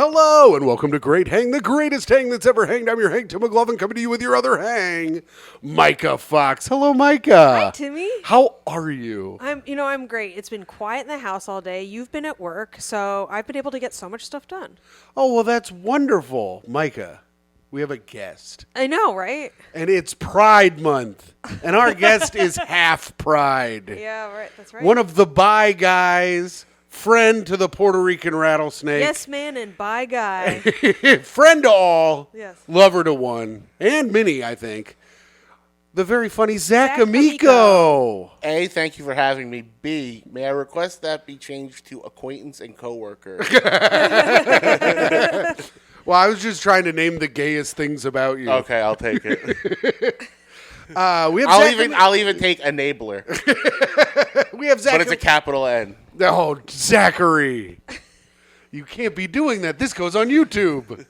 Hello, and welcome to Great Hang, the greatest hang that's ever hanged. I'm your hang, Tim McLovin, coming to you with your other hang, Myka Fox. Hello, Myka. Hi, Timmy. How are you? I'm great. It's been quiet in the house all day. You've been at work, so I've been able to get so much stuff done. Oh, well, that's wonderful. Myka, we have a guest. I know, right? And it's Pride Month, and our guest is half Pride. Yeah, right. That's right. One of the bi guys, friend to the Puerto Rican rattlesnake. Yes, man, and bye, guy. Friend to all. Yes. Lover to one. And many, I think. The very funny Zac Zac Amico. A, thank you for having me. B, may I request that be changed to acquaintance and coworker? Well, I was just trying to name the gayest things about you. Okay, I'll take it. We have I'll even take enabler, we have Zac. but it's a capital N. Oh, Zachary. You can't be doing that. This goes on YouTube.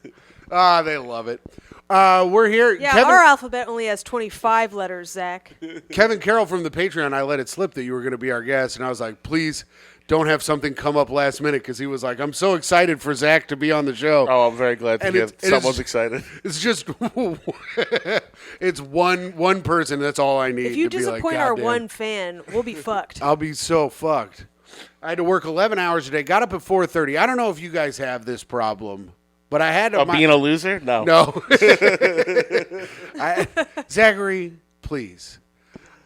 They love it. We're here. Yeah, our alphabet only has 25 letters, Zach. Kevin Carroll from the Patreon, I let it slip that you were going to be our guest, and I was like, please don't have something come up last minute, because he was like, I'm so excited for Zach to be on the show. Oh, I'm very glad to And hear it someone's is- excited. It's just, it's one person. That's all I need. If you to be like, disappoint our "Goddamn, one fan, we'll be fucked. I'll be so fucked. I had to work 11 hours a day. Got up at 4:30. I don't know if you guys have this problem, but I had to. Being a loser? No. No. Zachary, please.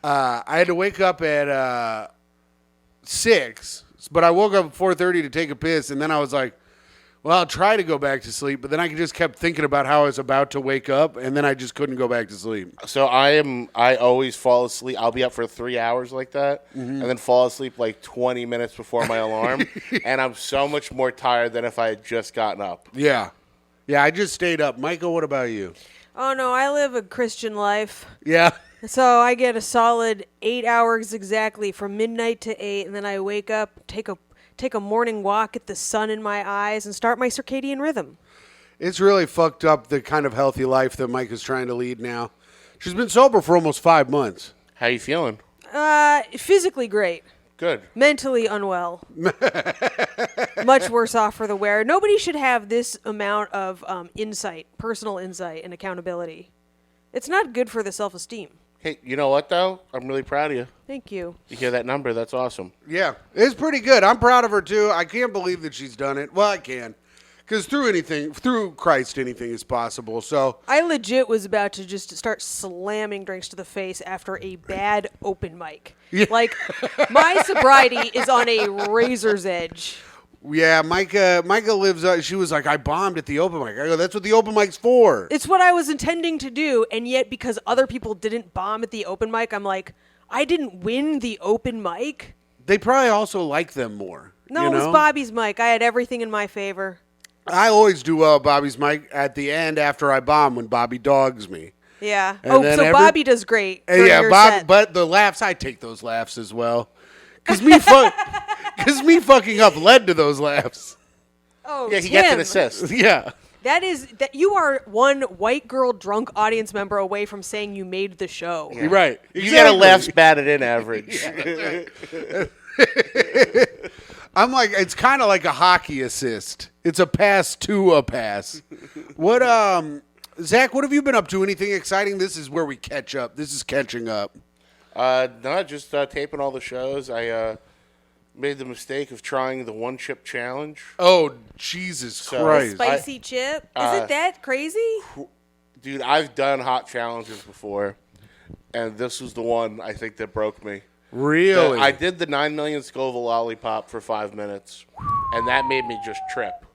I had to wake up at 6, but I woke up at 4:30 to take a piss, and then I was like, well, I'll try to go back to sleep, but then I just kept thinking about how I was about to wake up, and then I just couldn't go back to sleep. So I always fall asleep. I'll be up for 3 hours like that, and then fall asleep like 20 minutes before my alarm, and I'm so much more tired than if I had just gotten up. Yeah. Yeah, I just stayed up. Michael, what about you? Oh, no, I live a Christian life. Yeah. So I get a solid 8 hours exactly from midnight to 8, and then I wake up, take a morning walk, get the sun in my eyes, and start my circadian rhythm. It's really fucked up the kind of healthy life that Mike is trying to lead now. She's been sober for almost 5 months. How you feeling? Physically great. Good. Mentally unwell. Much worse off for the wear. Nobody should have this amount of personal insight, and accountability. It's not good for the self-esteem. Hey, you know what, though? I'm really proud of you. Thank you. You hear that number? That's awesome. Yeah, it's pretty good. I'm proud of her, too. I can't believe that she's done it. Well, I can. Because through Christ, anything is possible. So I legit was about to just start slamming drinks to the face after a bad open mic. Yeah. Like, my sobriety is on a razor's edge. yeah, Myka lives. She was like, I bombed at the open mic. I go, that's what the open mic's for. It's what I was intending to do, and yet because other people didn't bomb at the open mic, I'm like, I didn't win the open mic? They probably also like them more. No, you it was know? Bobby's mic. I had everything in my favor. I always do well at Bobby's mic at the end after I bomb when Bobby dogs me. Yeah. And then Bobby does great. And during yeah, your Bob. set. But the laughs, I take those laughs as well. Because me fucking up led to those laughs. Oh, Yeah, he gets an Tim. assist. Yeah. That you are one white girl drunk audience member away from saying you made the show. You're right. You get a laughs batted in average. I'm like, it's kind of like a hockey assist. It's a pass to a pass. What, Zach, what have you been up to? Anything exciting? This is where we catch up. This is catching up. No, just taping all the shows. I made the mistake of trying the one chip challenge. Oh, Jesus Christ. Spicy chip? Is it that crazy? Dude, I've done hot challenges before, and this was the one I think that broke me. Really? I did the 9 million Scoville lollipop for 5 minutes, and that made me just trip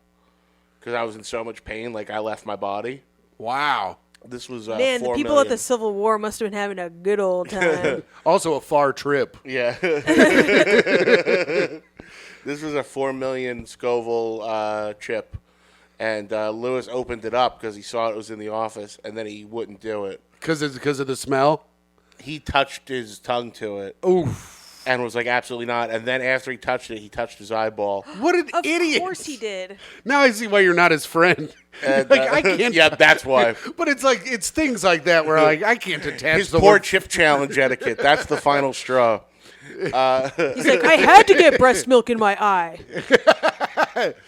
because I was in so much pain, like I left my body. Wow. This was Man, 4 the people million. at the Civil War must have been having a good old time. Also a far trip. Yeah. This was a 4 million Scoville chip, and Lewis opened it up because he saw it was in the office, and then he wouldn't do it. Because of the smell? He touched his tongue to it. Oof. And was like, absolutely not. And then after he touched it, he touched his eyeball. What an idiot. Of course he did. Now I see why you're not his friend. And, Like, I can't. Yeah, that's why. But it's like, it's things like that where like I can't attach His the poor word. chip challenge etiquette. That's the final straw. He's like, I had to get breast milk in my eye.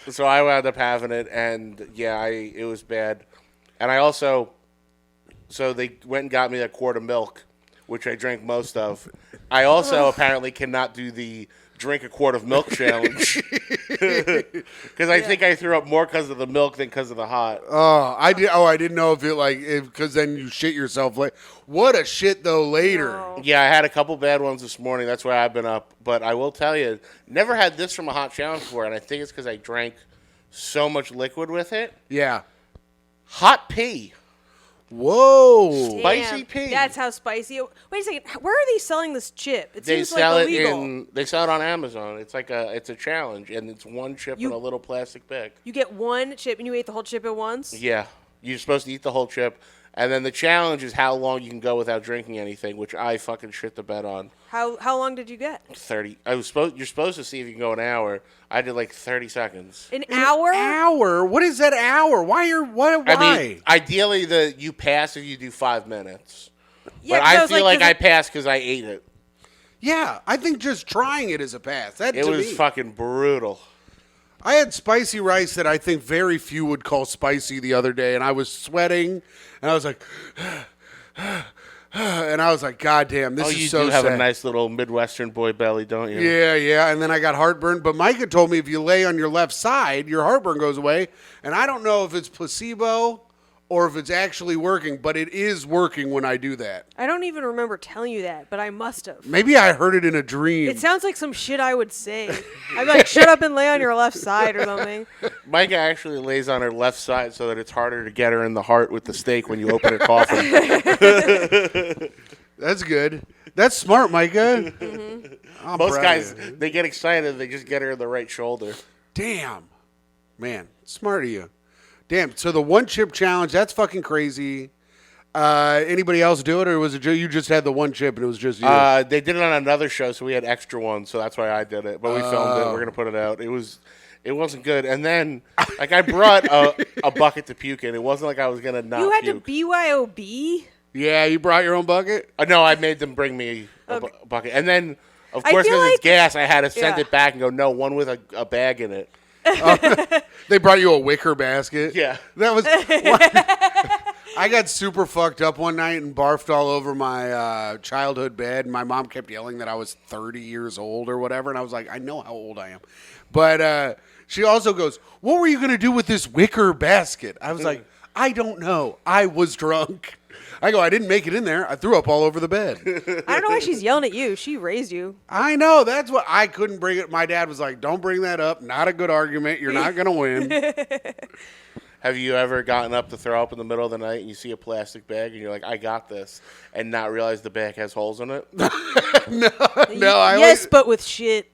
So I wound up having it, and yeah, it was bad. And I also, so they went and got me a quart of milk, which I drank most of. I also apparently cannot do the drink a quart of milk challenge because I think I threw up more because of the milk than because of the hot. Oh, I did. Oh, I didn't know if it because then you shit yourself. What a shit though later. No. Yeah, I had a couple bad ones this morning. That's why I've been up. But I will tell you, never had this from a hot challenge before, and I think it's because I drank so much liquid with it. Yeah. Hot pee. Whoa. Spicy pea. That's how spicy. Wait a second. Where are they selling this chip? It They seems sell like it illegal. they sell it on Amazon. It's like it's a challenge, and it's one chip in a little plastic bag. You get one chip and you ate the whole chip at once? Yeah, you're supposed to eat the whole chip, and then the challenge is how long you can go without drinking anything, which I fucking shit the bed on. How long did you get? 30. You're supposed to see if you can go an hour. I did like 30 seconds. An hour? Hour? What is that hour? Why? Why? I mean, ideally you pass if you do 5 minutes. Yeah, but I because, feel like I does passed because I ate it. yeah, I think just trying it is a pass. That It to was me. fucking brutal. I had spicy rice that I think very few would call spicy the other day, and I was sweating, and I was like, and I was like, God damn, this Oh, is you so do have sad. a nice little Midwestern boy belly, don't you? Yeah, and then I got heartburn. But Myka told me if you lay on your left side, your heartburn goes away. And I don't know if it's placebo or if it's actually working, but it is working when I do that. I don't even remember telling you that, but I must have. Maybe I heard it in a dream. It sounds like some shit I would say. I'd be like, shut up and lay on your left side or something. Myka actually lays on her left side so that it's harder to get her in the heart with the steak when you open her coffin. That's good. That's smart, Myka. I'm Most proud guys, of you. they get excited, they just get her in the right shoulder. Damn. Man, smart of you. Damn. So the one chip challenge, that's fucking crazy. Anybody else do it, or was it you just had the one chip and it was just you? They did it on another show, so we had extra ones, so that's why I did it. But we filmed it. We're gonna put it out. It wasn't good. And then, like, I brought a bucket to puke in. It wasn't like I was gonna not. You had puke. to BYOB? Yeah, you brought your own bucket? No, I made them bring me a bucket, and then, of course, feel because like- it's gas, I had to send Yeah. it back and go, no, one with a bag in it. They brought you a wicker basket? Yeah. That was. I got super fucked up one night and barfed all over my childhood bed. My mom kept yelling that I was 30 years old or whatever, and I was like, I know how old I am. But she also goes, what were you going to do with this wicker basket? I was like, I don't know. I was drunk. I go, I didn't make it in there. I threw up all over the bed. I don't know why she's yelling at you. She raised you. I know. That's what I couldn't bring it. My dad was like, don't bring that up. Not a good argument. You're not going to win. Have you ever gotten up to throw up in the middle of the night and you see a plastic bag and you're like, I got this, and not realize the bag has holes in it? No, Yes, but with shit.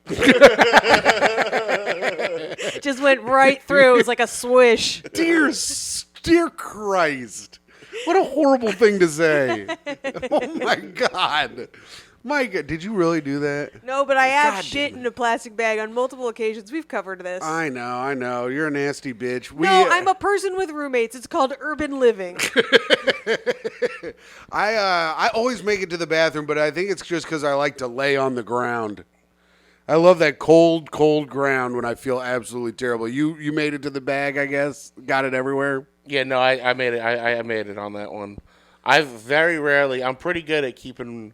Just went right through. It was like a swish. Dear Christ. What a horrible thing to say. Oh, my God. Myka, did you really do that? No, but I have God shit damn in a plastic bag on multiple occasions. We've covered this. I know. You're a nasty bitch. No, I'm a person with roommates. It's called urban living. I always make it to the bathroom, but I think it's just because I like to lay on the ground. I love that cold ground when I feel absolutely terrible. You made it to the bag, I guess? Got it everywhere? Yeah, no, I made it. I made it on that one. I'm pretty good at keeping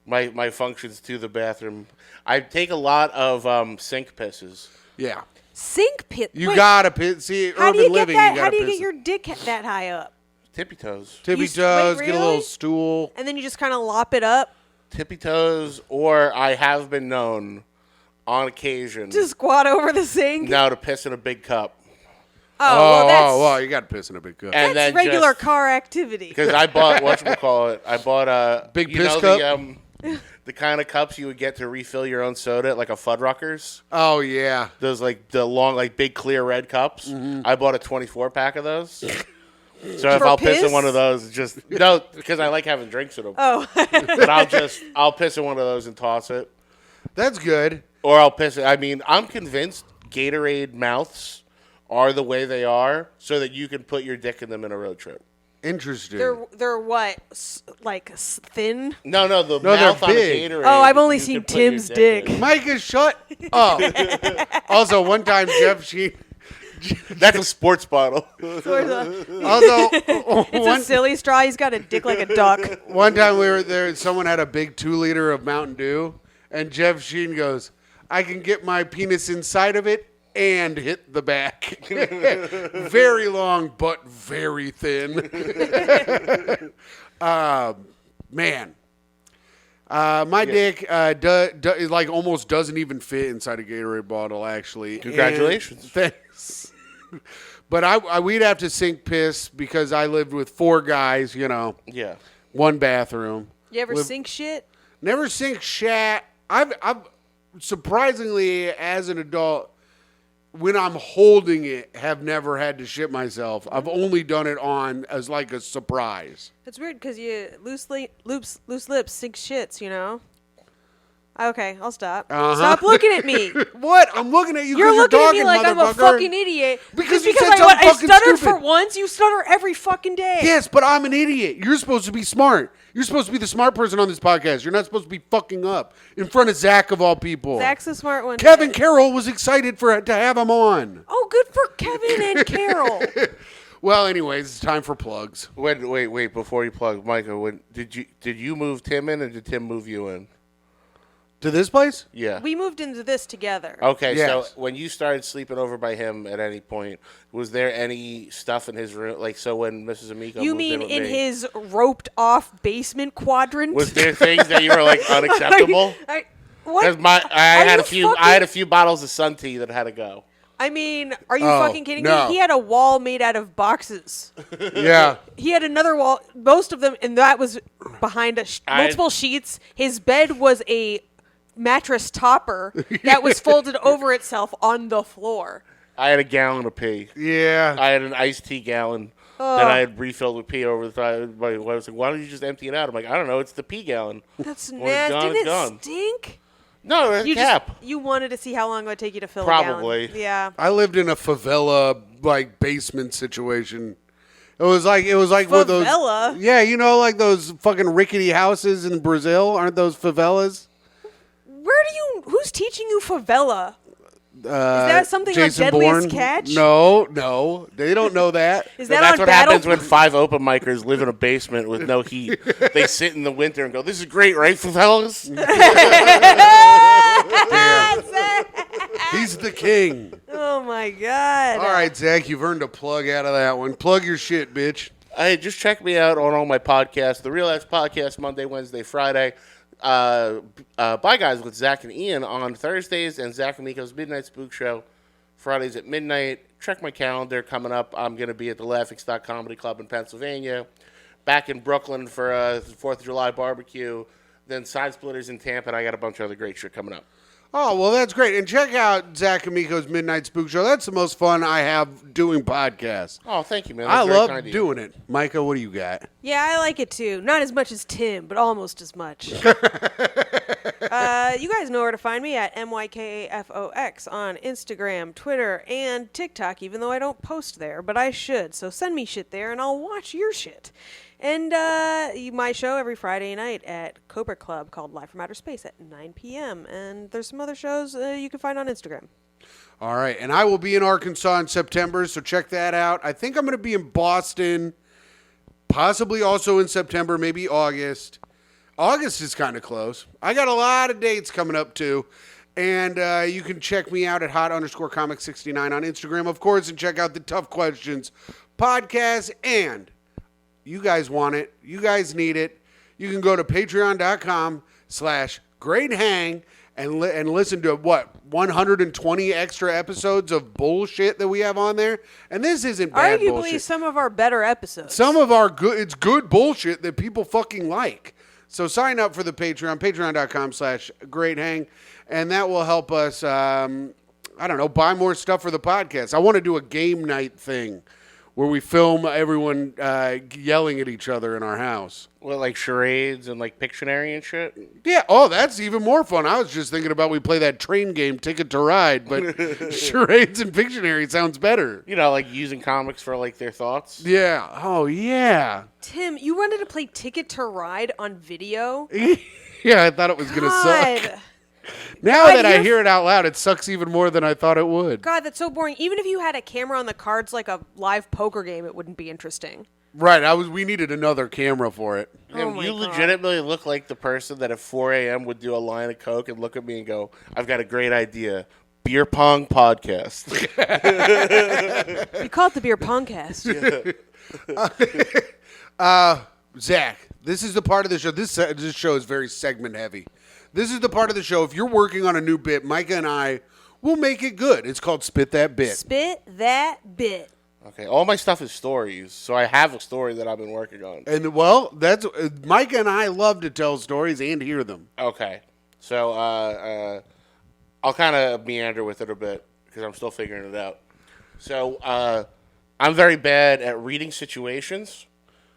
my functions to the bathroom. I take a lot of sink pisses. Yeah. Sink pit. You Wait, gotta piss. See, how urban do you get living, that? you gotta How do you piss. get your dick that high up? Tippy toes. Tippy wait, toes, get a little really? stool. And then you just kind of lop it up Tippy toes, or I have been known on occasion to squat over the sink. now to piss in a big cup. Oh, well, that's you got to piss in a big cup. And then regular just, car activity. because I bought whatchamacallit. I bought a Big you piss know, cup? The kind of cups you would get to refill your own soda at like a Fuddruckers. Oh, yeah. Those like the long, like big clear red cups. Mm-hmm. I bought a 24 pack of those. So if For I'll piss in piss? one of those, just no, because I like having drinks in them. Oh, But I'll piss in one of those and toss it, That's good. or I'll piss it. I mean, I'm convinced Gatorade mouths are the way they are, so that you can put your dick in them in a road trip. Interesting. They're what? Thin? No, the No, they're mouth on a big. Gatorade. Oh, I've only you seen could put your Tim's dick. in. Myka, shut up. Also, one time Jeff Sheen. That's a sports bottle. It's Although a silly straw. He's got a dick like a duck. one time we were there, someone had a big 2-liter of Mountain Dew, and Jeff Sheen goes, "I can get my penis inside of it and hit the back." Very long, but very thin. Man. My dick like almost doesn't even fit inside a Gatorade bottle, actually. Congratulations. And thanks. But we'd have to sink piss because I lived with 4 guys, Yeah. one bathroom. You ever sink shit? Never sink shat. I've surprisingly, as an adult, when I'm holding it, have never had to shit myself. I've only done it on as like a surprise. It's weird because you loose lips sink shits. Okay, I'll stop. Stop looking at me. What? I'm looking at you You're because looking you're at talking, me like I'm a motherfucker. fucking idiot. Because Just you because said something I fucking stuttered stupid. for once, you stutter every fucking day. Yes, but I'm an idiot. You're supposed to be smart. You're supposed to be the smart person on this podcast. You're not supposed to be fucking up in front of Zach of all people. Zach's the smart one. Kevin Carroll was excited to have him on. Oh, good for Kevin and Carol. Well, anyways, it's time for plugs. Wait! Before you plug, Myka, did you move Tim in, or did Tim move you in? To this place? Yeah. We moved into this together. Okay, Yes. so when you started sleeping over by him at any point, was there any stuff in his room? Like, so when Mrs. Amico You moved mean with in me, his roped off basement quadrant? was there things that you were like unacceptable? What? Because I had you a few bottles of Sun Tea that had to go. I mean, are you Oh, fucking kidding no. me? He had a wall made out of boxes. Yeah. He had another wall, most of them, and that was behind multiple sheets. His bed was a mattress topper that was folded over itself on the floor. I had a gallon of pee. Yeah. I had an iced tea gallon that I had refilled with pee over the time. I was like, why don't you just empty it out? I'm like, I don't know. It's the pee gallon. That's When it's nasty. gone, Didn't it's it gone. stink? No, there's a cap. You wanted to see how long it would take you to fill Probably. a gallon. Yeah. I lived in a favela like basement situation. It was like one of those. Favela? Yeah, like those fucking rickety houses in Brazil. Aren't those favelas? Who's teaching you favela? Is that something Jason like Deadliest Bourne? Catch? No, they don't know that. Is So that that's on what Battle? happens when 5 open micers live in a basement with no heat. They sit in the winter and go, "This is great, right, fellas?" He's the king. Oh my god! All right, Zach, you've earned a plug out of that one. Plug your shit, bitch. Hey, just check me out on all my podcasts. The Real X Podcast, Monday, Wednesday, Friday. Bye, guys, with Zach and Ian on Thursdays, and Zac Amico's Midnight Spook Show, Fridays at midnight. Check my calendar coming up. I'm going to be at the Laughing Stock Comedy Club in Pennsylvania, back in Brooklyn for the 4th of July barbecue, then Side Splitters in Tampa, and I got a bunch of other great shit coming up. Oh, well, that's great. And check out Zac Amico's Midnight Spook Show. That's the most fun I have doing podcasts. Oh, thank you, man. I That's very love kind of you. doing it. Myka, what do you got? Yeah, I like it too. Not as much as Tim, but almost as much. You guys know where to find me at MYKAFOX on Instagram, Twitter, and TikTok, even though I don't post there, but I should. So send me shit there and I'll watch your shit. And my show every Friday night at Cobra Club called Live from Outer Space at 9 p.m. And there's some other shows you can find on Instagram. All right. And I will be in Arkansas in September, so check that out. I think I'm going to be in Boston, possibly also in September, maybe August. August is kind of close. I got a lot of dates coming up, too. And you can check me out at hot_comic69 on Instagram, of course, and check out the Tough Questions podcast. And you guys want it. You guys need it. You can go to patreon.com/greathang and listen to, 120 extra episodes of bullshit that we have on there. And this isn't bad Arguably bullshit. some of our better episodes. Some of our it's good bullshit that people fucking like. So sign up for the Patreon, patreon.com/greathang, and that will help us, buy more stuff for the podcast. I want to do a game night thing where we film everyone yelling at each other in our house. Well, like charades and like Pictionary and shit. Yeah. Oh, that's even more fun. I was just thinking about we play that train game, Ticket to Ride, but charades and Pictionary sounds better. You know, like using comics for like their thoughts. Yeah. Oh, yeah. Tim, you wanted to play Ticket to Ride on video? Yeah, I thought it was going to suck. God. Now God, that I you're- hear it out loud, it sucks even more than I thought it would. God, that's so boring. Even if you had a camera on the cards like a live poker game, it wouldn't be interesting. Right. We needed another camera for it. Oh my You God. legitimately look like the person that at 4 a.m. would do a line of coke and look at me and go, "I've got a great idea, beer pong podcast." We call it the Beer Pongcast. Zach, this is the part of the show. This show is very segment heavy. This is the part of the show. If you're working on a new bit, Myka and I will make it good. It's called Spit That Bit. Spit that bit. Okay, all my stuff is stories, so I have a story that I've been working on. And well, that's Myka and I love to tell stories and hear them. Okay, so I'll kind of meander with it a bit because I'm still figuring it out. So I'm very bad at reading situations.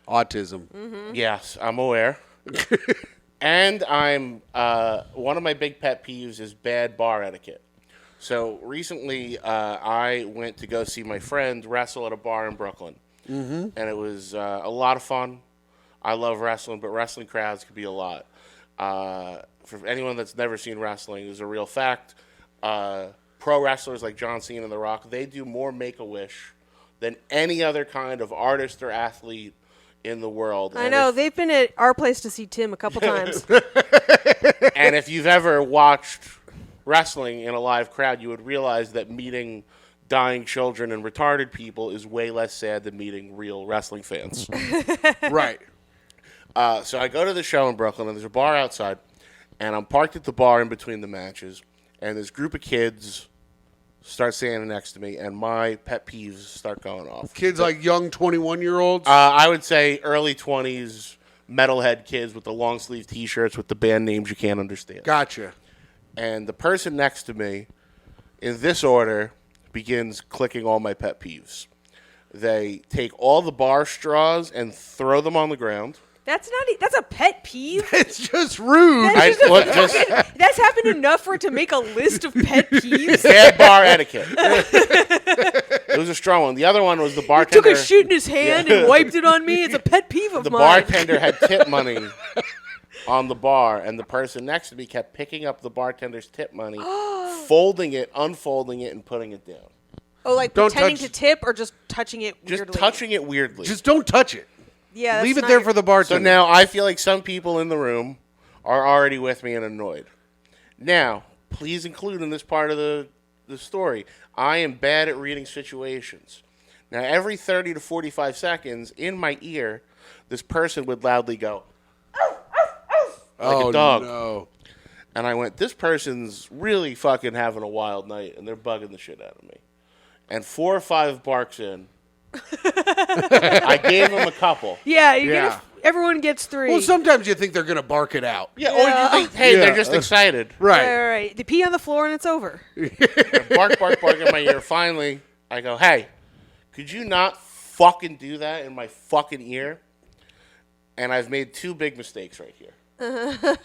Autism. Mm-hmm. Yes, I'm aware. And I'm one of my big pet peeves is bad bar etiquette. So recently, I went to go see my friend wrestle at a bar in Brooklyn, and it was a lot of fun. I love wrestling, but wrestling crowds can be a lot. For anyone that's never seen wrestling, is a real fact. Pro wrestlers like John Cena and The Rock, they do more Make-A-Wish than any other kind of artist or athlete in the world. I know. They've been at our place to see Tim a couple times. And if you've ever watched wrestling in a live crowd, you would realize that meeting dying children and retarded people is way less sad than meeting real wrestling fans. Right. So I go to the show in Brooklyn, and there's a bar outside, and I'm parked at the bar in between the matches, and this group of kids start standing next to me, and my pet peeves start going off. Kids like young 21-year-olds. I would say early 20s metalhead kids with the long sleeve T-shirts with the band names you can't understand. Gotcha. And the person next to me, in this order, begins clicking all my pet peeves. They take all the bar straws and throw them on the ground. That's a pet peeve. It's just rude. That's happened enough for it to make a list of pet peeves. Bad bar etiquette. It was a strong one. The other one was the bartender. Took a shit in his hand and wiped it on me. It's a pet peeve of The mine. bartender had tip money on the bar, and the person next to me kept picking up the bartender's tip money, folding it, unfolding it, and putting it down. Oh, like Don't pretending touch- to tip or just touching it Just weirdly? touching it weirdly. Just don't touch it. Yeah, Leave it there for the So bartender. now I feel like some people in the room are already with me and annoyed. Now, please include in this part of the story, I am bad at reading situations. Now, every 30 to 45 seconds, in my ear, this person would loudly go, like a dog. No. And I went, this person's really fucking having a wild night, and they're bugging the shit out of me. And 4 or 5 barks in, I gave him a couple. Yeah, everyone gets 3. Well, sometimes you think they're going to bark it out. Yeah, or you think, hey, Yeah. they're just excited. Right. All right. They pee on the floor and it's over. Bark, bark, bark in my ear. Finally, I go, hey, could you not fucking do that in my fucking ear? And I've made 2 big mistakes right here.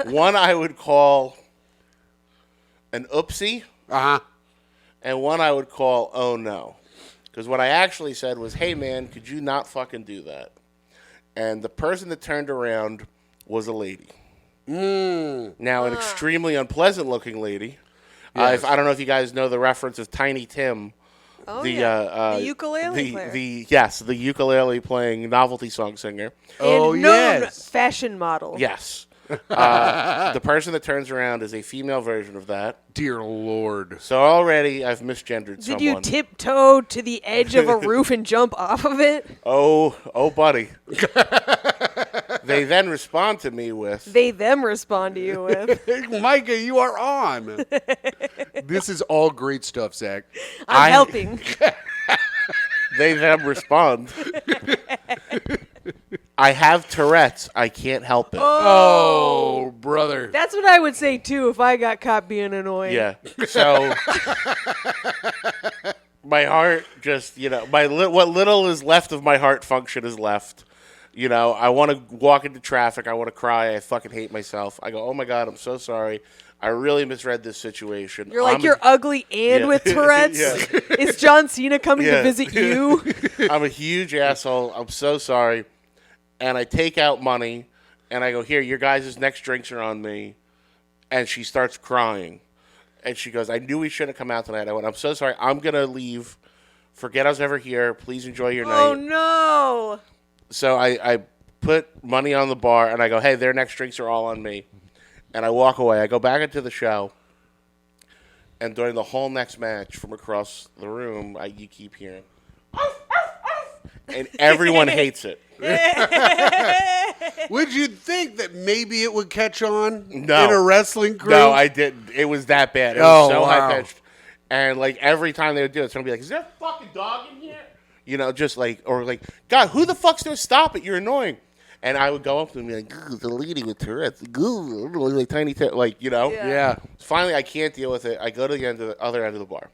One I would call an oopsie, Uh-huh. and one I would call oh no. Because what I actually said was, hey man, could you not fucking do that? And the person that turned around was a lady. Now, an extremely unpleasant looking lady. Yes. I don't know if you guys know the reference of Tiny Tim. Oh, The ukulele player. The ukulele playing novelty song singer. Oh, and known yes. fashion model. Yes. The person that turns around is a female version of that. Dear Lord. So already I've misgendered Did someone. you tiptoe to the edge of a roof and jump off of it? Oh, buddy. They then respond to me with, They them respond to you with. Myka, you are on. This is all great stuff, Zach. I'm helping. they them respond, I have Tourette's. I can't help it. Oh, brother. That's what I would say too if I got caught being annoying. Yeah. So My heart just, what little is left of my heart function is left. I want to walk into traffic. I want to cry. I fucking hate myself. I go, oh my God, I'm so sorry. I really misread this situation. You're like, you're ugly and with Tourette's? Yeah. Is John Cena coming to visit you? I'm a huge asshole. I'm so sorry. And I take out money, and I go, here, your guys' next drinks are on me. And she starts crying. And she goes, I knew we shouldn't come out tonight. I went, I'm so sorry. I'm going to leave. Forget I was ever here. Please enjoy your night. Oh, no. So I put money on the bar, and I go, hey, their next drinks are all on me. And I walk away. I go back into the show. And during the whole next match from across the room, you keep hearing, "Arf, arf, arf," and everyone hates it. Would you think that maybe it would catch on No. in a wrestling crew? No, I didn't. It was that bad. It was so wow. high-pitched. And, every time they would do it, someone would be like, is there a fucking dog in here? God, who the fuck's going to stop it? You're annoying. And I would go up to them and be like, the lady with Tourette's, like tiny, Yeah. Finally, I can't deal with it. I go to the other end of the bar,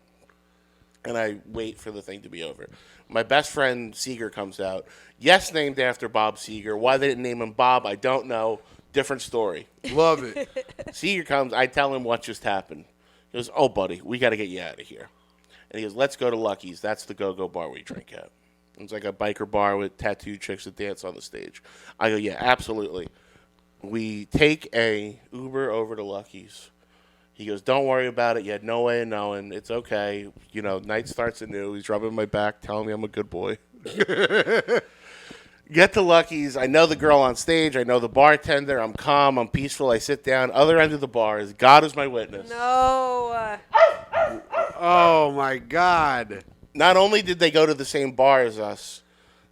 and I wait for the thing to be over. My best friend, Seeger, comes out. Yes, named after Bob Seeger. Why they didn't name him Bob, I don't know. Different story. Love it. Seeger comes. I tell him what just happened. He goes, oh, buddy, we got to get you out of here. And he goes, let's go to Lucky's. That's the go-go bar we drink at. It's like a biker bar with tattooed chicks that dance on the stage. I go, yeah, absolutely. We take a Uber over to Lucky's. He goes, don't worry about it. You had no way of knowing. It's okay. Night starts anew. He's rubbing my back, telling me I'm a good boy. Get to Lucky's. I know the girl on stage. I know the bartender. I'm calm. I'm peaceful. I sit down. Other end of the bar is God is my witness. No. Oh, my God. Not only did they go to the same bar as us,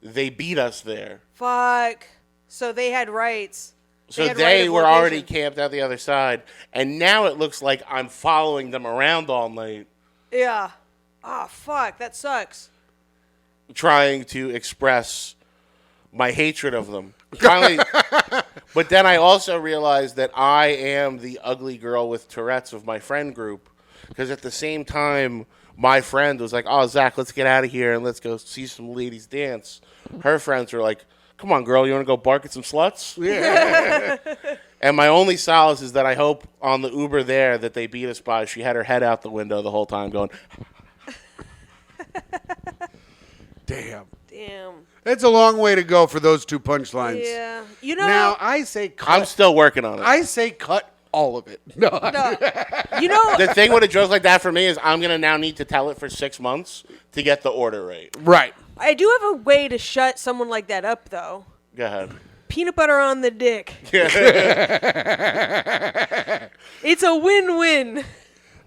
they beat us there. Fuck. So they had rights. So had they right of were location. already camped out the other side, and now it looks like I'm following them around all night, Yeah. Oh, fuck. That sucks. trying to express my hatred of them. Finally, but then I also realized that I am the ugly girl with Tourette's of my friend group, because at the same time, my friend was like, oh, Zach, let's get out of here and let's go see some ladies dance. Her friends were like, come on, girl, you want to go bark at some sluts? Yeah. And my only solace is that I hope on the Uber there that they beat us by, she had her head out the window the whole time going, Damn. Damn. It's a long way to go for those two punchlines. Yeah. Now, I say cut. I'm still working on it. I say cut all of it. No. The thing with a joke like that for me is I'm going to now need to tell it for 6 months to get the order right. Right. I do have a way to shut someone like that up, though. Go ahead. Peanut butter on the dick. It's a win-win.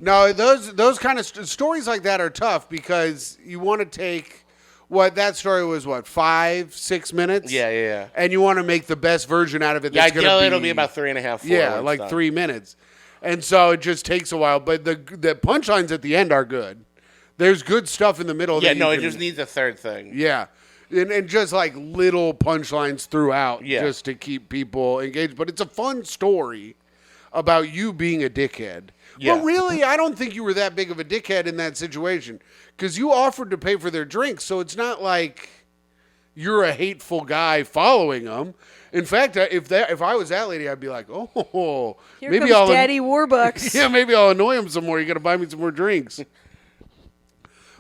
No, those kind of stories like that are tough because you want to take that story was 5-6 minutes. Yeah. And you want to make the best version out of it. Yeah, That's gonna it'll be about 3.5, 4. Yeah, like done. 3 minutes, and so it just takes a while. But the punchlines at the end are good. There's good stuff in the middle. Yeah, no, it just needs a third thing. Yeah, and just like little punchlines throughout, just to keep people engaged. But it's a fun story about you being a dickhead. Yeah. But really, I don't think you were that big of a dickhead in that situation because you offered to pay for their drinks. So it's not like you're a hateful guy following them. In fact, if I was that lady, I'd be like, oh, Here maybe comes Daddy Warbucks. Yeah, maybe I'll annoy him some more. You got to buy me some more drinks.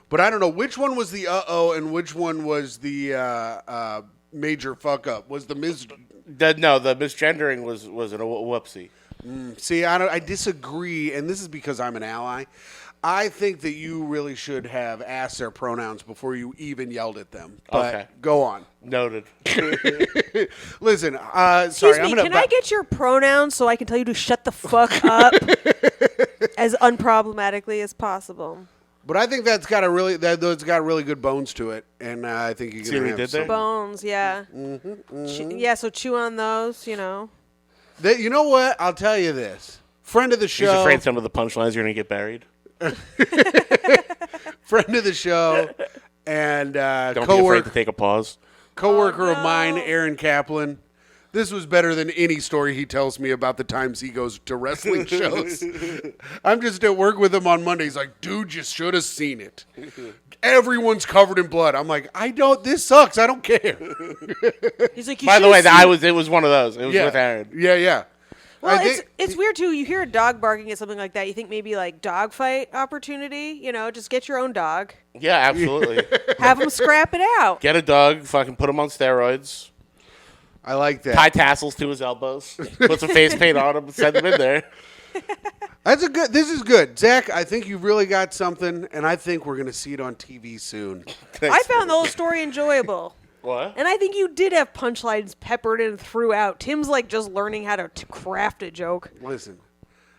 But I don't know which one was the and which one was the major fuck up. Was the The misgendering was a whoopsie. See, I disagree, and this is because I'm an ally. I think that you really should have asked their pronouns before you even yelled at them. But Okay. Go on. Noted. Listen, Excuse sorry. me, can I get your pronouns so I can tell you to shut the fuck up as unproblematically as possible? But I think that's got really good bones to it, and I think you See what can he have did some. there? Bones, yeah. Yeah, so chew on those, You know what? I'll tell you this. Friend of the show. He's afraid some of the punchlines are going to get buried. Friend of the show and Don't be afraid to take a pause. coworker Oh, of mine, no. Aaron Kaplan. This was better than any story he tells me about the times he goes to wrestling shows. I'm just at work with him on Monday. He's like, dude, you should have seen it. Everyone's covered in blood. I'm like, this sucks. I don't care. He's like, By the way, it was one of those. It was with Aaron. Yeah. Well, it's weird too. You hear a dog barking at something like that, you think maybe like dog fight opportunity. Just get your own dog. Yeah, absolutely. Have them scrap it out. Get a dog, fucking put him on steroids. I like that. Tie tassels to his elbows. Put some face paint on him and send him in there. This is good. Zach, I think you've really got something, and I think we're going to see it on TV soon. I found the whole story enjoyable. What? And I think you did have punchlines peppered in throughout. Tim's like just learning how to craft a joke. Listen,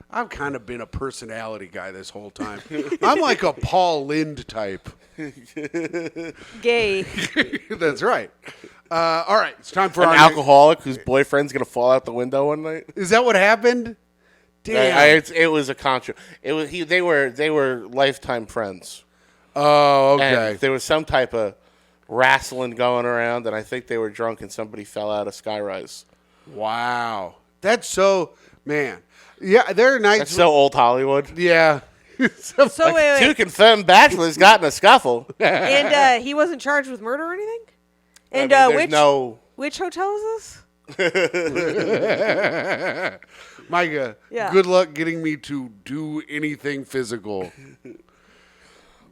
I've kind of been a personality guy this whole time. I'm like a Paul Lynde type. Gay. That's right. All right, it's time for An our alcoholic whose boyfriend's going to fall out the window one night. Is that what happened? Damn. It was a contra. It was they were lifetime friends. Oh, okay. And there was some type of wrestling going around, and I think they were drunk, and somebody fell out of skyrise. Wow. That's so, man. Yeah, there are nights. That's so old Hollywood. Yeah. So wait. Two confirmed bachelors got in a scuffle. And he wasn't charged with murder or anything? And which hotel is this? Myka, Yeah. good luck getting me to do anything physical. It's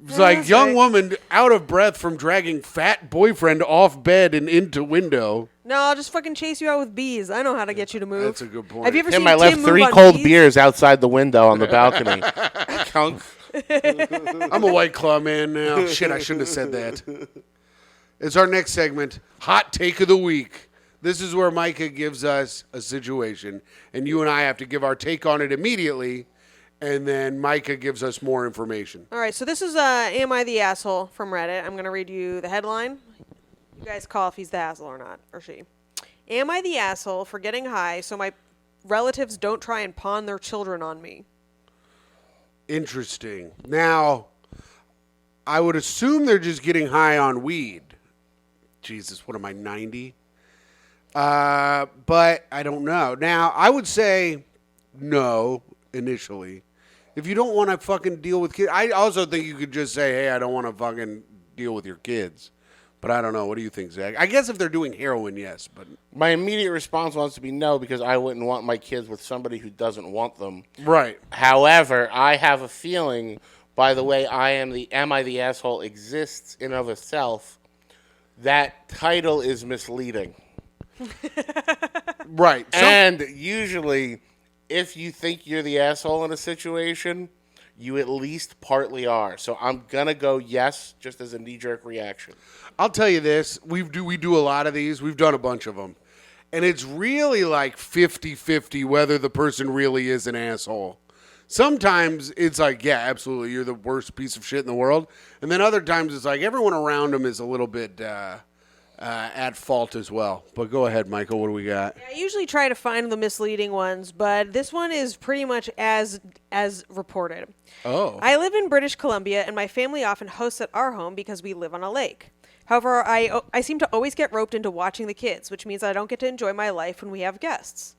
Yeah, like that's young right. woman out of breath from dragging fat boyfriend off bed and into window. No, I'll just fucking chase you out with bees. I know how to get you to move. That's a good point. Have you ever Him, seen I left Tim 3 move on cold bees? beers outside the window on the balcony. Kunk. I'm a White Claw man now. Shit, I shouldn't have said that. It's our next segment, Hot Take of the Week. This is where Myka gives us a situation, and you and I have to give our take on it immediately, and then Myka gives us more information. All right, so this is Am I the Asshole from Reddit. I'm going to read you the headline. You guys call if he's the asshole or not, or she. Am I the asshole for getting high so my relatives don't try and pawn their children on me? Interesting. Now, I would assume they're just getting high on weed. Jesus, what am I, 90? But I don't know. Now, I would say no, initially. If you don't want to fucking deal with kids, I also think you could just say, hey, I don't want to fucking deal with your kids. But I don't know. What do you think, Zach? I guess if they're doing heroin, yes. But My immediate response wants to be no, because I wouldn't want my kids with somebody who doesn't want them. right. However, I have a feeling, by the way Am I the Asshole exists in of itself, that title is misleading. Right. And usually, if you think you're the asshole in a situation, you at least partly are. So I'm going to go yes, just as a knee-jerk reaction. I'll tell you this. We do a lot of these. We've done a bunch of them. And it's really like 50-50 whether the person really is an asshole. Sometimes it's like, yeah, absolutely, you're the worst piece of shit in the world. And then other times it's like everyone around them is a little bit at fault as well. But go ahead, Michael. What do we got? I usually try to find the misleading ones, but this one is pretty much as reported. Oh. I live in British Columbia, and my family often hosts at our home because we live on a lake. However, I seem to always get roped into watching the kids, which means I don't get to enjoy my life when we have guests.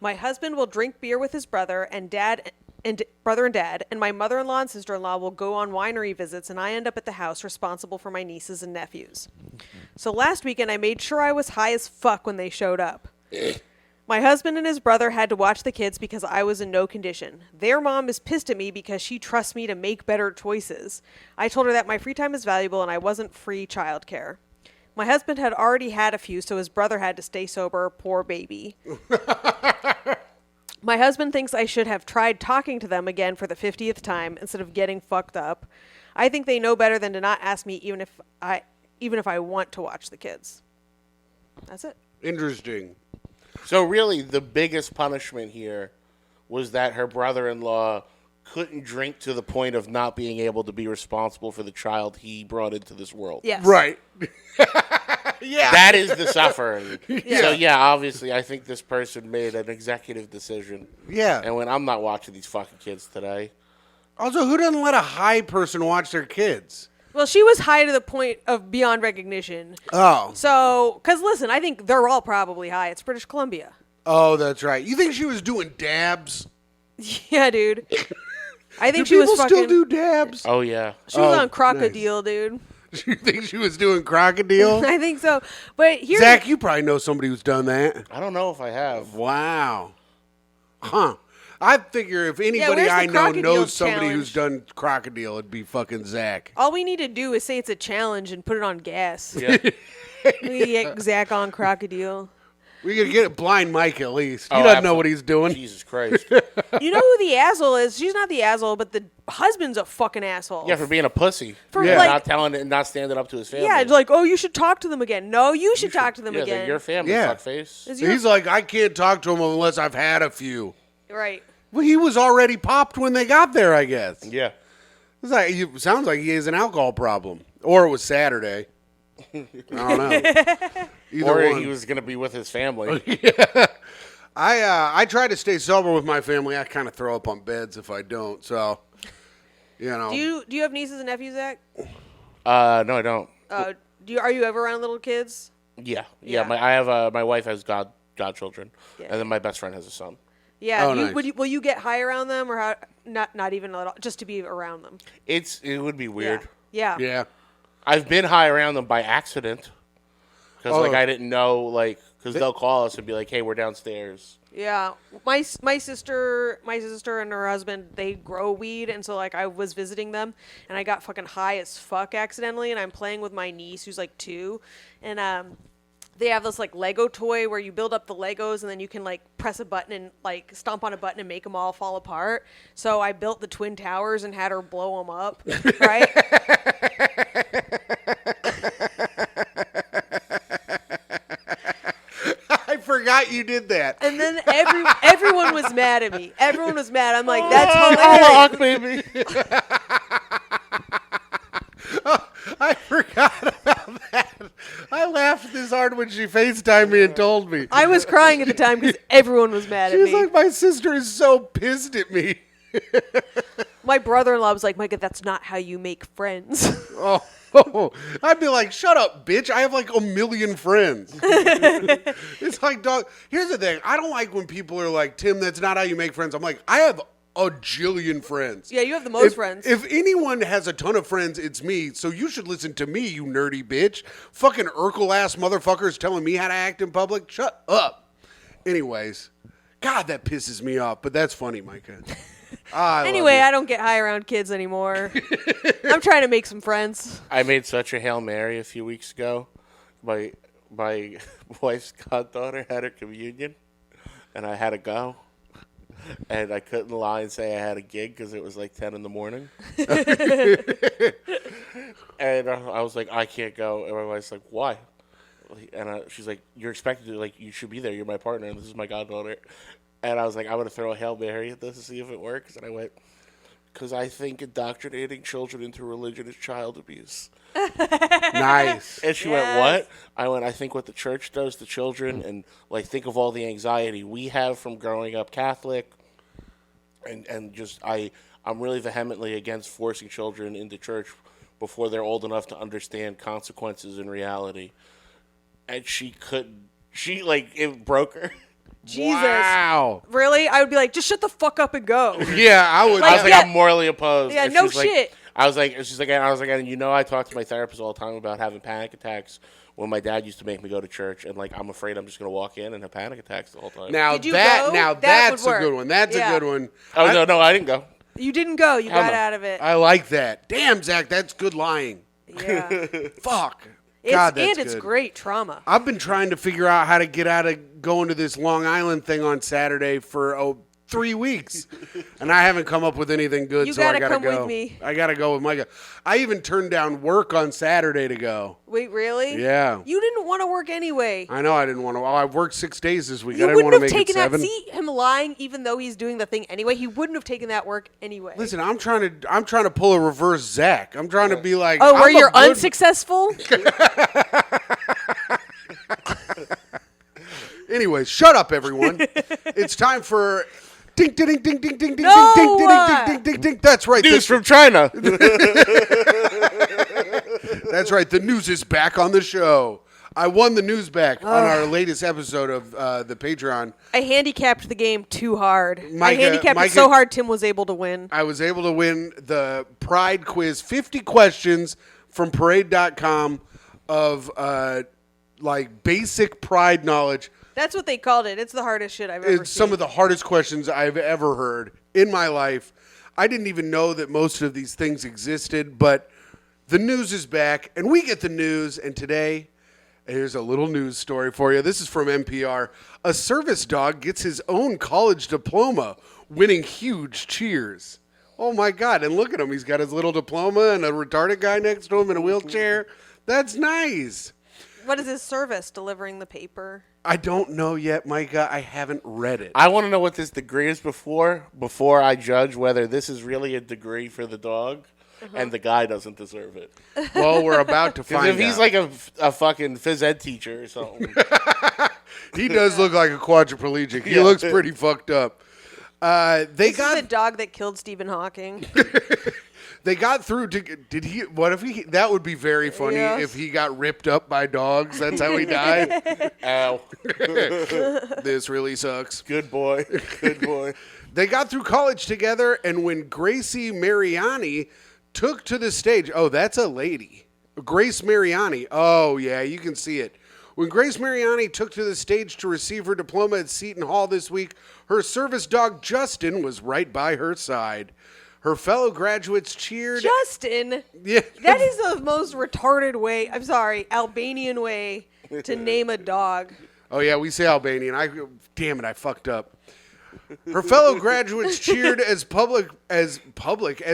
My husband will drink beer with his brother and dad, and my mother-in-law and sister-in-law will go on winery visits, and I end up at the house responsible for my nieces and nephews. So last weekend, I made sure I was high as fuck when they showed up. My husband and his brother had to watch the kids because I was in no condition. Their mom is pissed at me because she trusts me to make better choices. I told her that my free time is valuable and I wasn't free childcare. My husband had already had a few, so his brother had to stay sober. Poor baby. My husband thinks I should have tried talking to them again for the 50th time instead of getting fucked up. I think they know better than to not ask me even if I want to watch the kids. That's it. Interesting. So really, the biggest punishment here was that her brother-in-law couldn't drink to the point of not being able to be responsible for the child he brought into this world. Yes. Right. Yeah. That is the suffering. Yeah. So, yeah, obviously, I think this person made an executive decision. Yeah. And when I'm not watching these fucking kids today. Also, who doesn't let a high person watch their kids? Well, she was high to the point of beyond recognition. Oh. So, because listen, I think they're all probably high. It's British Columbia. Oh, that's right. You think she was doing dabs? Yeah, dude. I think Do she was people fucking. still do dabs? Oh yeah. She was Oh, on Crocodile, dude. You think she was doing crocodile? I think so. But here, Zach, you probably know somebody who's done that. I don't know if I have. Wow. Huh. I figure if anybody where's the I know crocodile knows somebody who's challenge? done crocodile, it'd be fucking Zach. all we need to do is say it's a challenge and put it on gas. Yeah. We get Zach on Crocodile. We could get blind Mike at least. He Oh, doesn't know absolutely. what he's doing. Jesus Christ. You know who the asshole is? She's not the asshole, but the husband's a fucking asshole. Yeah, for being a pussy. For, Yeah. like, Not telling it, not standing up to his family. yeah, it's like, oh, you should talk to them again. No, you should talk to them yeah, again. they're your family, Yeah. fuckface. Is your- He's like, I can't talk to him unless I've had a few. right. Well, he was already popped when they got there, I guess. Yeah. It's like, it sounds like he has an alcohol problem. Or it was Saturday. I don't know. Either Or one. he was going to be with his family. I try to stay sober with my family. I kind of throw up on beds if I don't. So, you know. Do you have nieces and nephews, Zach? No, I don't. Are you ever around little kids? Yeah. Yeah. I have my wife has godchildren, Yeah. and then my best friend has a son. Yeah. Oh, nice. Will you get high around them, or how? Not even at all, just to be around them. It would be weird. Yeah. Yeah. I've been high around them by accident because Oh. I didn't know because they'll call us and be like, "Hey, we're downstairs." Yeah, my sister and her husband, they grow weed, and so I was visiting them, and I got fucking high as fuck accidentally, and I'm playing with my niece who's 2, and they have this Lego toy where you build up the Legos and then you can press a button and stomp on a button and make them all fall apart. So I built the Twin Towers and had her blow them up, right? I forgot you did that. And then everyone was mad at me. Everyone was mad. I'm like, that's hilarious. baby. I forgot about that. I laughed this hard when she FaceTimed me and told me. I was crying at the time because everyone was mad She at was me. like, my sister is so pissed at me. My brother-in-law was like, Myka, that's not how you make friends. Oh, I'd be like, shut up, bitch. I have a million friends. It's like, dog. Here's the thing. I don't like when people are like, Tim, that's not how you make friends. I'm like, I have a jillion friends. Yeah, you have the most friends. If anyone has a ton of friends, it's me. So you should listen to me, you nerdy bitch. Fucking Urkel ass motherfuckers telling me how to act in public. Shut up. Anyways, God, that pisses me off. But that's funny, Myka. Anyway, I don't get high around kids anymore. I'm trying to make some friends. I made such a Hail Mary a few weeks ago. My wife's goddaughter had her communion, and I had to go. And I couldn't lie and say I had a gig because it was 10 in the morning. And I was like, I can't go. And my wife's like, why? And she's like, you're expected to, you should be there. You're my partner, and this is my goddaughter. And I was like, I'm going to throw a Hail Mary at this and see if it works. And I went, because I think indoctrinating children into religion is child abuse. Nice. And she went, what? I went, I think what the church does to children, and think of all the anxiety we have from growing up Catholic, and just I'm really vehemently against forcing children into church before they're old enough to understand consequences in reality. And she couldn't. It broke her. Jesus. Wow. Really? I would be like, just shut the fuck up and go. Yeah, I would. I was like, yeah. I'm morally opposed. Yeah, And no she's like- shit. I was like, and I talk to my therapist all the time about having panic attacks when my dad used to make me go to church, and I'm afraid I'm just going to walk in and have panic attacks the whole time. Now Did you that go? now That that's would a good work. one. That's Yeah. a good one. Oh, no, I didn't go. You didn't go. You got out of it. I like that. Damn, Zach, that's good lying. Yeah. Fuck. God, that's It's good. great trauma. I've been trying to figure out how to get out of going to this Long Island thing on Saturday for 3 weeks, and I haven't come up with anything good. You so I gotta gotta come go. with me. I gotta go with Myka. I even turned down work on Saturday to go. Wait, really? Yeah. You didn't want to work anyway. I know I didn't want to. Well, I've worked 6 days this week. I You didn't want wouldn't to have make it taken that. 7. See him lying, even though he's doing the thing anyway. He wouldn't have taken that work anyway. Listen, I'm trying to pull a reverse Zach. I'm trying to be like, oh, where I'm a you're good- unsuccessful? Anyways, shut up, everyone. It's time for ding ding ding ding ding ding ding No! ding ding ding ding ding ding. That's right. News from China. That's right. The news is back on the show. I won the news back on our latest episode of the Patreon. I handicapped the game too hard. I Myka- handicapped it so hard Tim was able to win. I was able to win the Pride Quiz, 50 questions from Parade.com of like basic Pride knowledge. That's what they called it. It's the hardest shit I've ever It's seen. some of the hardest questions I've ever heard in my life. I didn't even know that most of these things existed, but the news is back, and we get the news, and today, here's a little news story for you. This is from NPR. A service dog gets his own college diploma, winning huge cheers. Oh, my God, and look at him. He's got his little diploma and a retarded guy next to him in a wheelchair. That's nice. What is his service? Delivering the paper? I don't know yet, Myka. I haven't read it. I want to know what this degree is before I judge whether this is really a degree for the dog and the guy doesn't deserve it. Well, we're about to find out. If he's like a fucking phys ed teacher or something. He does look like a quadriplegic. He looks pretty fucked up. This is the dog that killed Stephen Hawking. They got through to. Did he? What if he? That would be very funny if he got ripped up by dogs. That's how he died. Ow. This really sucks. Good boy. Good boy. They got through college together, and when Gracie Mariani took to the stage, oh, that's a lady, Grace Mariani. Oh yeah, you can see it. When Grace Mariani took to the stage to receive her diploma at Seton Hall this week, her service dog Justin was right by her side. Her fellow graduates cheered. Justin? Yeah. That is the most retarded way, Albanian way to name a dog. Oh, yeah, we say Albanian. Damn it, I fucked up. Her fellow graduates cheered as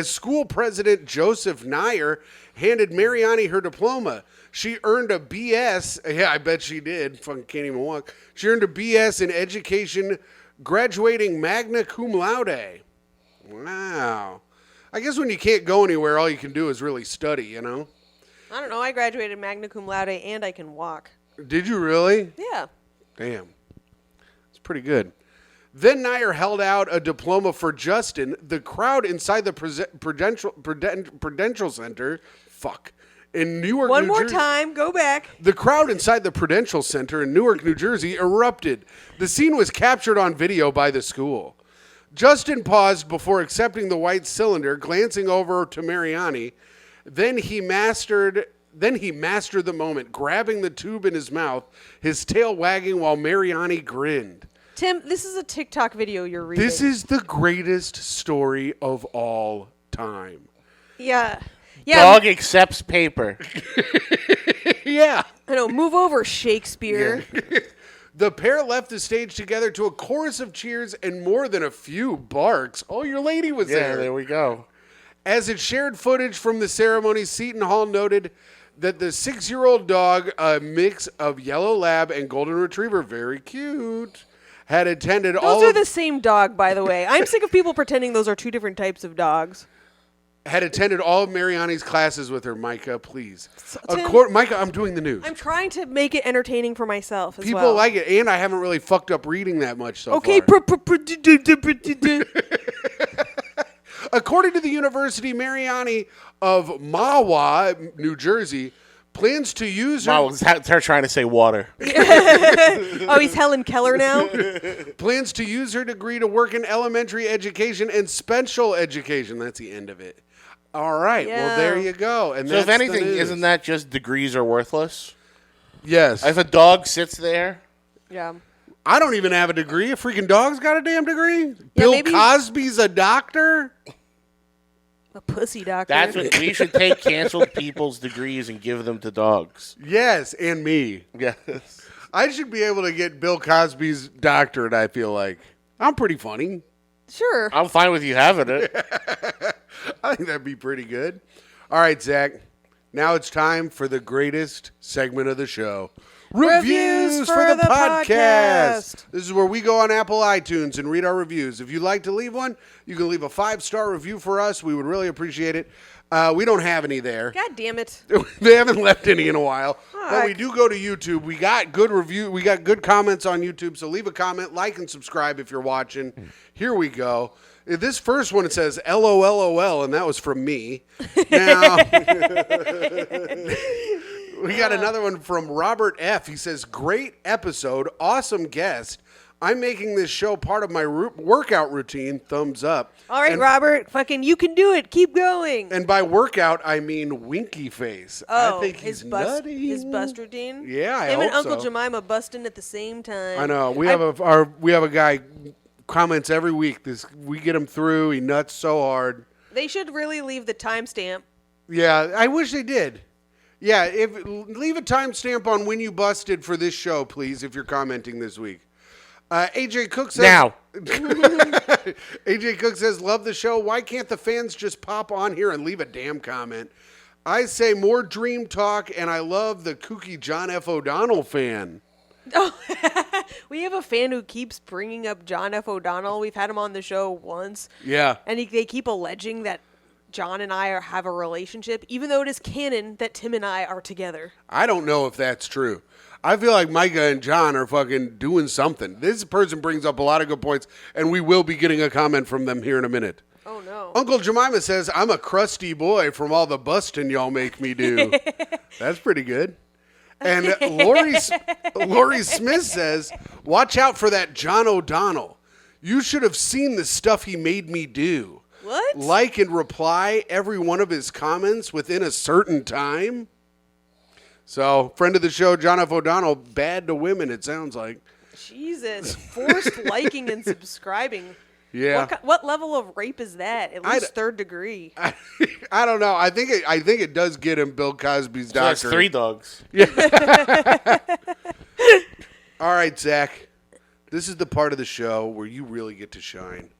school president Joseph Nair handed Mariani her diploma. She earned a BS. Yeah, I bet she did. Fucking can't even walk. She earned a BS in education, graduating magna cum laude. Wow. I guess when you can't go anywhere, all you can do is really study, you know? I don't know. I graduated magna cum laude and I can walk. Did you really? Yeah. Damn. It's pretty good. Then Nair held out a diploma for Justin. The crowd inside the Prudential Center, in Newark, One New more Jersey. time. Go back. The crowd inside the Prudential Center in Newark, New Jersey erupted. The scene was captured on video by the school. Justin paused before accepting the white cylinder, glancing over to Mariani. Then he mastered the moment, grabbing the tube in his mouth, his tail wagging while Mariani grinned. Tim, this is a TikTok video you're reading. This is the greatest story of all time. Yeah. Dog accepts paper. Yeah. I know. Move over, Shakespeare. Yeah. The pair left the stage together to a chorus of cheers and more than a few barks. Oh, your lady was there. Yeah, there we go. As it shared footage from the ceremony, Seton Hall noted that the 6-year-old dog, a mix of yellow lab and golden retriever, very cute, had attended Those are the same dog, by the way. I'm sick of people pretending those are two different types of dogs. Had attended all of Mariani's classes with her. Myka, please. Tim, Myka, I'm doing the news. I'm trying to make it entertaining for myself as People well. like it, and I haven't really fucked up reading that much so Okay. far. According to the University, Mariani of Mahwah, New Jersey, plans to use her... Wow, they're trying to say water. Oh, he's Helen Keller now? plans to use her degree to work in elementary education and special education. That's the end of it. All right. Yeah. Well, there you go. And So that's if anything, the news. isn't that just degrees are worthless? Yes. If a dog sits there, Yeah. I don't even have a degree. A freaking dog's got a damn degree. Bill maybe- Cosby's a doctor. A pussy doctor. that's what we should take canceled people's degrees and give them to dogs. Yes, and me. Yes. I should be able to get Bill Cosby's doctorate, I feel like. I'm pretty funny. Sure. I'm fine with you having it. I think that'd be pretty good. All right, Zach. Now it's time for the greatest segment of the show. Reviews for the podcast. This is where we go on Apple iTunes and read our reviews. If you'd like to leave one, you can leave a 5-star review for us. We would really appreciate it. We don't have any there. God damn it. They haven't left any in a while. But Fuck. we do go to YouTube. We got good review. We got good comments on YouTube. So leave a comment, like, and subscribe if you're watching. Here we go. This first one, it says LOLOL, and that was from me. Now, we got another one from Robert F. He says, great episode, awesome guest. I'm making this show part of my workout routine. Thumbs up. All right, Robert. Fucking, you can do it. Keep going. And by workout, I mean winky face. Oh, I think he's nutty. His bust routine? Yeah, I Him and hope Uncle so. Jemima busting at the same time. I know. We have a guy comments every week. We get him through. He nuts so hard. They should really leave the timestamp. Yeah, I wish they did. Yeah, leave a timestamp on when you busted for this show, please, if you're commenting this week. AJ Cook says Now. AJ Cook says, love the show. Why can't the fans just pop on here and leave a damn comment? I say more dream talk, and I love the kooky John F. O'Donnell fan. Oh, we have a fan who keeps bringing up John F. O'Donnell. We've had him on the show once. Yeah. And they keep alleging that John and I have a relationship, even though it is canon that Tim and I are together. I don't know if that's true. I feel like Myka and John are fucking doing something. This person brings up a lot of good points, and we will be getting a comment from them here in a minute. Oh, no. Uncle Jemima says, I'm a crusty boy from all the busting y'all make me do. That's pretty good. And Lori Smith says, watch out for that John O'Donnell. You should have seen the stuff he made me do. What? Like and reply every one of his comments within a certain time. So, friend of the show, John F. O'Donnell, bad to women, it sounds like. Jesus. Forced liking and subscribing. Yeah. What level of rape is that? At least third degree. I don't know. I think it does get him Bill Cosby's So that's doctor. 3 dogs. All right, Zach. This is the part of the show where you really get to shine.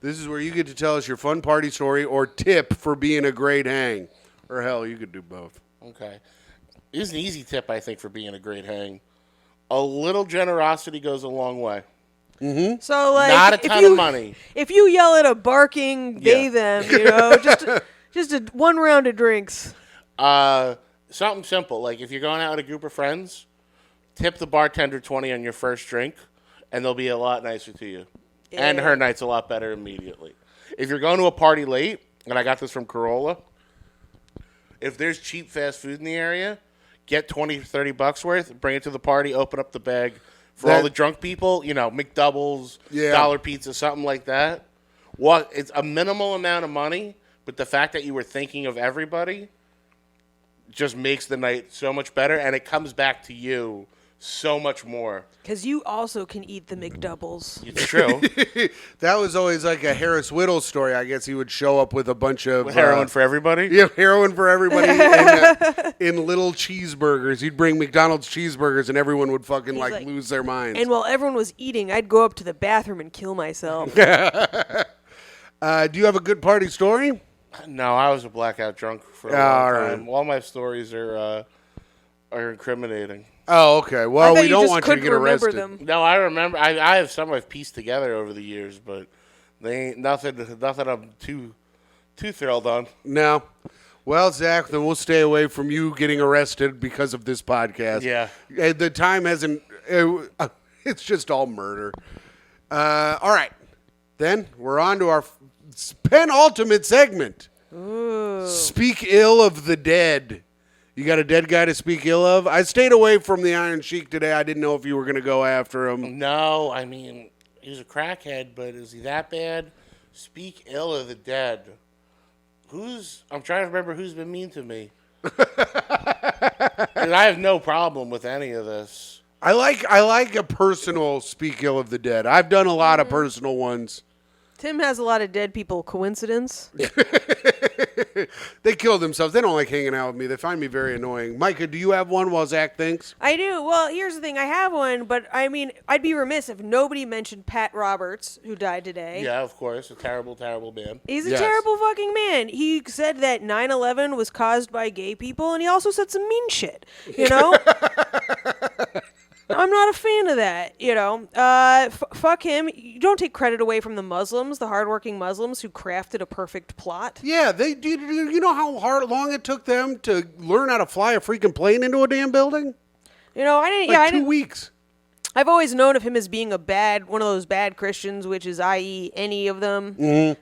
This is where you get to tell us your fun party story or tip for being a great hang. Or hell, you could do both. Okay. Here's an easy tip, I think, for being a great hang. A little generosity goes a long way. Mm-hmm. So, like, Not a ton of money. If you yell at a barking they them, just a 1 round of drinks. Something simple. Like, if you're going out with a group of friends, tip the bartender 20 on your first drink, and they'll be a lot nicer to you. Yeah. And her night's a lot better immediately. If you're going to a party late, and I got this from Corolla, if there's cheap fast food in the area, get $20, $30 worth, bring it to the party, open up the bag. For all the drunk people, McDoubles, dollar pizza, something like that. It's a minimal amount of money, but the fact that you were thinking of everybody just makes the night so much better, and it comes back to you so much more. Because you also can eat the McDoubles. It's true. That was always like a Harris Whittle story. I guess he would show up with a bunch of... heroin for everybody? Yeah, heroin for everybody in little cheeseburgers. He'd bring McDonald's cheeseburgers, and everyone would fucking like lose their minds. And while everyone was eating, I'd go up to the bathroom and kill myself. Do you have a good party story? No, I was a blackout drunk for a long time. All my stories are incriminating. Oh, okay. Well, we don't want you to get arrested. Them. No, I remember. I have some I've pieced together over the years, but they ain't nothing I'm too thrilled on. No. Well, Zach, then we'll stay away from you getting arrested because of this podcast. Yeah. The time hasn't... it's just all murder. All right. Then we're on to our penultimate segment. Ooh. Speak ill of the dead. You got a dead guy to speak ill of? I stayed away from the Iron Sheik today. I didn't know if you were going to go after him. No, I mean, he's a crackhead, but is he that bad? Speak ill of the dead. I'm trying to remember who's been mean to me. And I have no problem with any of this. I like a personal speak ill of the dead. I've done a lot of personal ones. Tim has a lot of dead people. Coincidence? They kill themselves. They don't like hanging out with me. They find me very annoying. Myka, do you have one while Zach thinks? I do. Well, here's the thing. I have one, but I mean, I'd be remiss if nobody mentioned Pat Roberts, who died today. Yeah, of course. A terrible, terrible man. He's a terrible fucking man. He said that 9/11 was caused by gay people, and he also said some mean shit, I'm not a fan of that, fuck him. You don't take credit away from the Muslims, the hardworking Muslims who crafted a perfect plot. Yeah, do you know how long it took them to learn how to fly a freaking plane into a damn building? I didn't. 2 weeks. I've always known of him as being one of those bad Christians, which is, i.e., any of them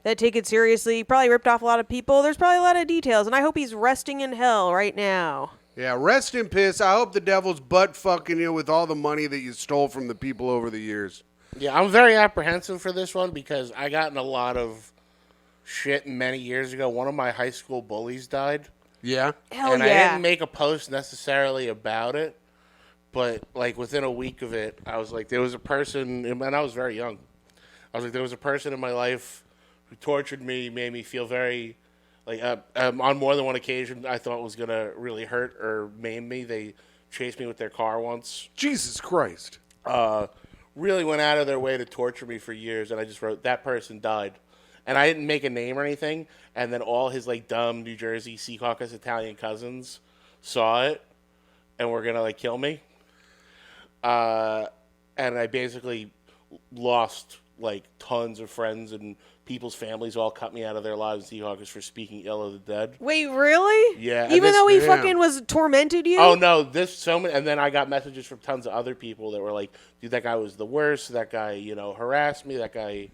that take it seriously. He probably ripped off a lot of people. There's probably a lot of details, and I hope he's resting in hell right now. Yeah, rest in piss. I hope the devil's butt fucking you with all the money that you stole from the people over the years. Yeah, I'm very apprehensive for this one because I got in a lot of shit many years ago. One of my high school bullies died. Yeah? Hell and yeah. I didn't make a post necessarily about it. But, like, within a week of it, I was like, there was a person, and I was very young. I was like, there was a person in my life who tortured me, made me feel very, like, on more than one occasion, I thought was going to really hurt or maim me. They chased me with their car once. Jesus Christ. Really went out of their way to torture me for years, and I just wrote, that person died. And I didn't make a name or anything, and then all his, like, dumb New Jersey Sea Caucus Italian cousins saw it and were going to, like, kill me. And I basically lost like tons of friends and people's families all cut me out of their lives in Seahawkers for speaking ill of the dead. Wait, really? Yeah. Even though he fucking was tormented you? Oh no, and then I got messages from tons of other people that were like, dude, that guy was the worst. That guy, harassed me. That guy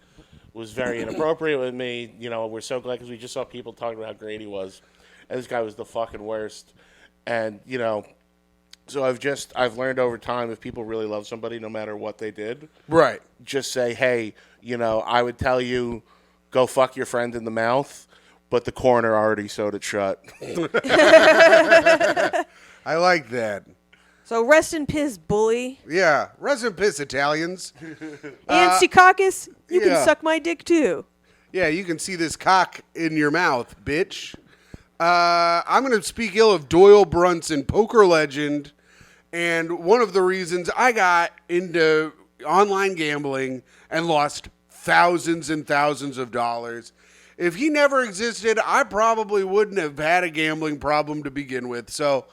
was very inappropriate with me. We're so glad because we just saw people talking about how great he was. And this guy was the fucking worst. And, so I've learned over time if people really love somebody, no matter what they did, Right. just say, hey, I would tell you, go fuck your friend in the mouth, but the coroner already sewed it shut. I like that. So rest in piss, bully. Yeah. Rest in piss, Italians. And Secaucus, you yeah. can suck my dick too. Yeah, you can see this cock in your mouth, bitch. I'm going to speak ill of Doyle Brunson, poker legend, and one of the reasons I got into online gambling and lost thousands and thousands of dollars. If he never existed, I probably wouldn't have had a gambling problem to begin with. So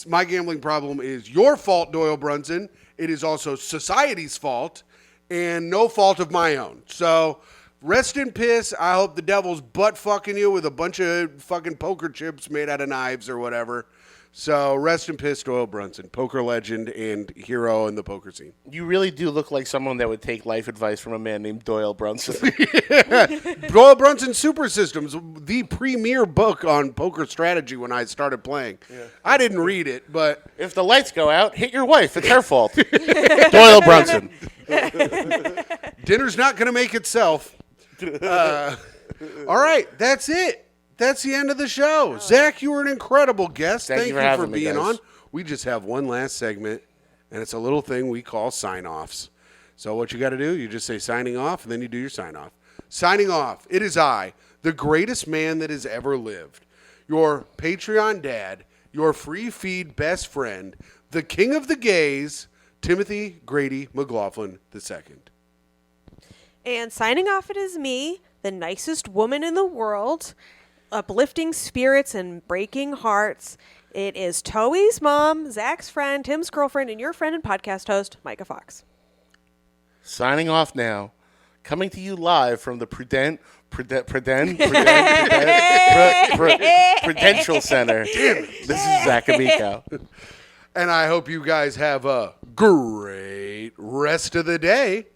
my gambling problem is your fault, Doyle Brunson. It is also society's fault and no fault of my own. So rest in piss. I hope the devil's butt fucking you with a bunch of fucking poker chips made out of knives or whatever. So rest in piss, Doyle Brunson, poker legend and hero in the poker scene. You really do look like someone that would take life advice from a man named Doyle Brunson. Doyle Brunson Super Systems, the premier book on poker strategy when I started playing. Yeah. I didn't read it, but... If the lights go out, hit your wife. It's her fault. Doyle Brunson. Dinner's not going to make itself. All right, that's it. That's the end of the show. Zach, you were an incredible guest. Thank you for being on. We just have one last segment, and it's a little thing we call sign-offs. So what you got to do, you just say signing off, and then you do your sign-off. Signing off, it is I, the greatest man that has ever lived, your Patreon dad, your free feed best friend, the king of the gays, Timothy Grady McLaughlin II. And signing off, it is me, the nicest woman in the world, uplifting spirits and breaking hearts. It is Toey's mom, Zach's friend, Tim's girlfriend, and your friend and podcast host, Myka Fox. Signing off now. Coming to you live from the Prudential Center. This is Zac Amico. And I hope you guys have a great rest of the day.